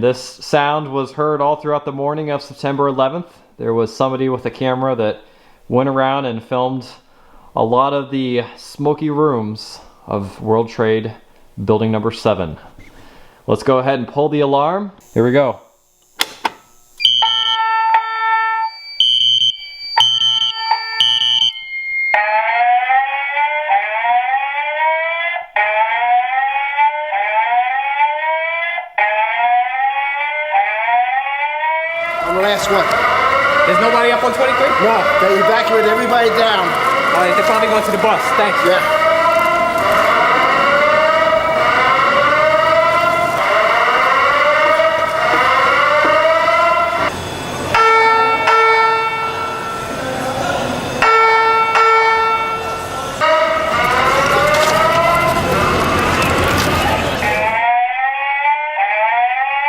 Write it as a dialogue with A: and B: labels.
A: This sound was heard all throughout the morning of September 11th. There was somebody with a camera that went around and filmed a lot of the smoky rooms of World Trade Building number 7. Let's go ahead and pull the alarm. Here we go.
B: On the last one.
C: There's nobody up on 23?
B: No, they evacuated everybody down.
C: They're probably going to the bus. Thanks.
B: Yeah.